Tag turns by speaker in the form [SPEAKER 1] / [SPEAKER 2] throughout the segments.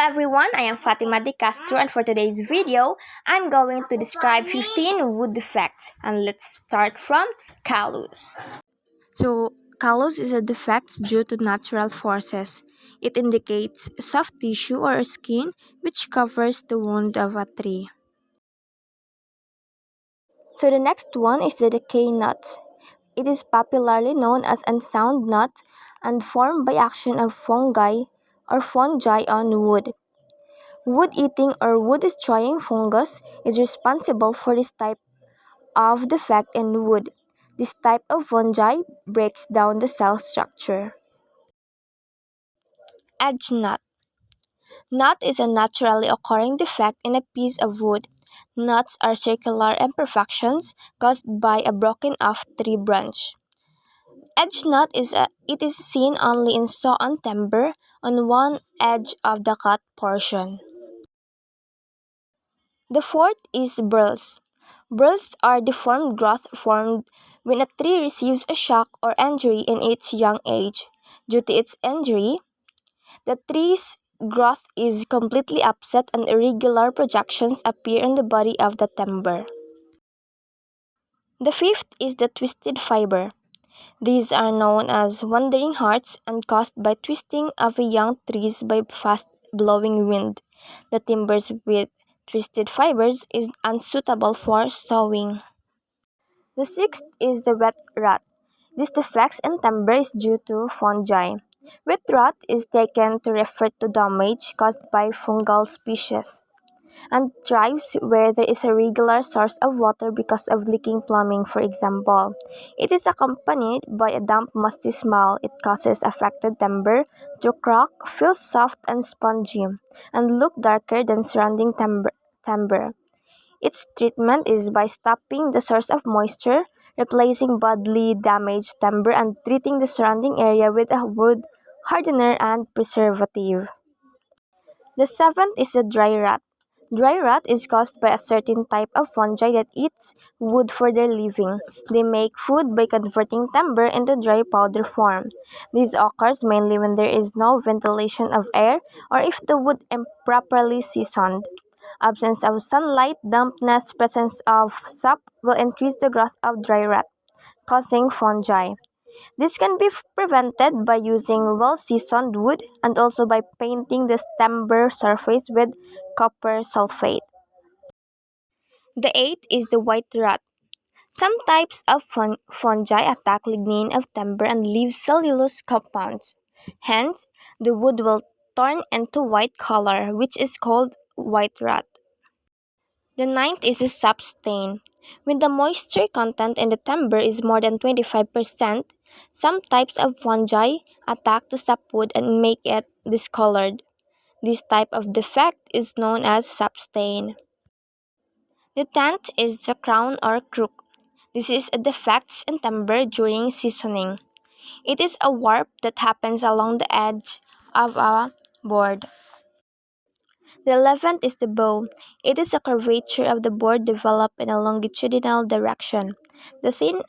[SPEAKER 1] everyone, I am Fatima De Castro, and for today's video, I'm going to describe 15 wood defects. And let's start from callus. Callus is a defect due to natural forces. It indicates soft tissue or skin which covers the wound of a tree. So the next one is the decay nut. It is popularly known as unsound nut and formed by action of fungi on wood. Wood-eating or wood-destroying fungus is responsible for this type of defect in wood. This type of fungi breaks down the cell structure. Edge knot. Knot is a naturally occurring defect in a piece of wood. Knots are circular imperfections caused by a broken-off tree branch. Edge knot is seen only in sawn timber on one edge of the cut portion. The fourth is burls. Burls are deformed growth formed when a tree receives a shock or injury in its young age. Due to its injury, the tree's growth is completely upset and irregular projections appear on the body of the timber. The fifth is the twisted fiber. These are known as wandering hearts and caused by twisting of young trees by fast-blowing wind. The timbers with twisted fibers is unsuitable for sawing. The sixth is the wet rot. This defect in timber is due to fungi. Wet rot is taken to refer to damage caused by fungal species and thrives where there is a regular source of water because of leaking plumbing, for example. It is accompanied by a damp, musty smell. It causes affected timber to crack, feel soft and spongy, and look darker than surrounding timber. Its treatment is by stopping the source of moisture, replacing badly damaged timber, and treating the surrounding area with a wood hardener and preservative. The seventh is the dry rot. Dry rot is caused by a certain type of fungi that eats wood for their living. They make food by converting timber into dry powder form. This occurs mainly when there is no ventilation of air or if the wood is improperly seasoned. Absence of sunlight, dampness, presence of sap will increase the growth of dry rot, causing fungi. This can be prevented by using well-seasoned wood and also by painting the timber surface with copper sulfate. The eighth is the white rot. Some types of fungi attack lignin of timber and leave cellulose compounds. Hence, the wood will turn into white color, which is called white rot. The ninth is the sap stain. When the moisture content in the timber is more than 25%, some types of fungi attack the sapwood and make it discolored. This type of defect is known as sap stain. The tenth is the crown or crook. This is a defect in timber during seasoning. It is a warp that happens along the edge of a board. The 11th is the bow. It is a curvature of the board developed in a longitudinal direction. The thin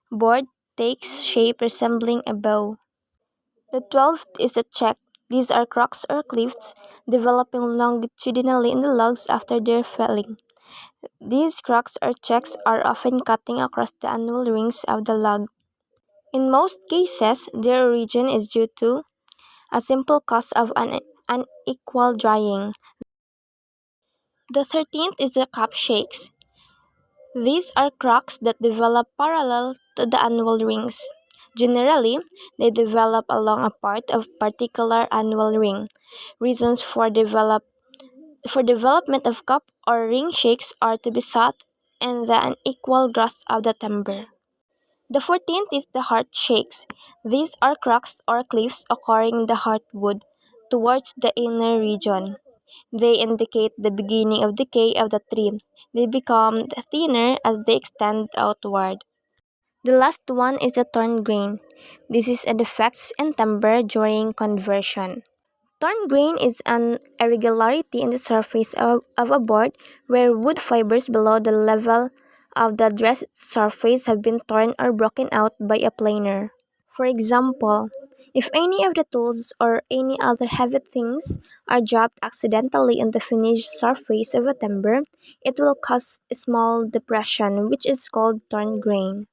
[SPEAKER 1] board takes shape resembling a bow. The 12th is the check. These are cracks or clefts developing longitudinally in the logs after their felling. These cracks or checks are often cutting across the annual rings of the log. In most cases, their origin is due to a simple cause of unequal drying. The 13th is the cap shakes. These are cracks that develop parallel to the annual rings. Generally, they develop along a part of particular annual ring. Reasons for development of cap or ring shakes are to be sought in the unequal growth of the timber. The 14th is the heart shakes. These are cracks or clefts occurring in the heartwood towards the inner region. They indicate the beginning of decay of the tree. They become thinner as they extend outward. The last one is the torn grain. This is a defect in timber during conversion. Torn grain is an irregularity in the surface of a board where wood fibers below the level of the dressed surface have been torn or broken out by a planer. For example, if any of the tools or any other heavy things are dropped accidentally on the finished surface of a timber, it will cause a small depression which is called torn grain.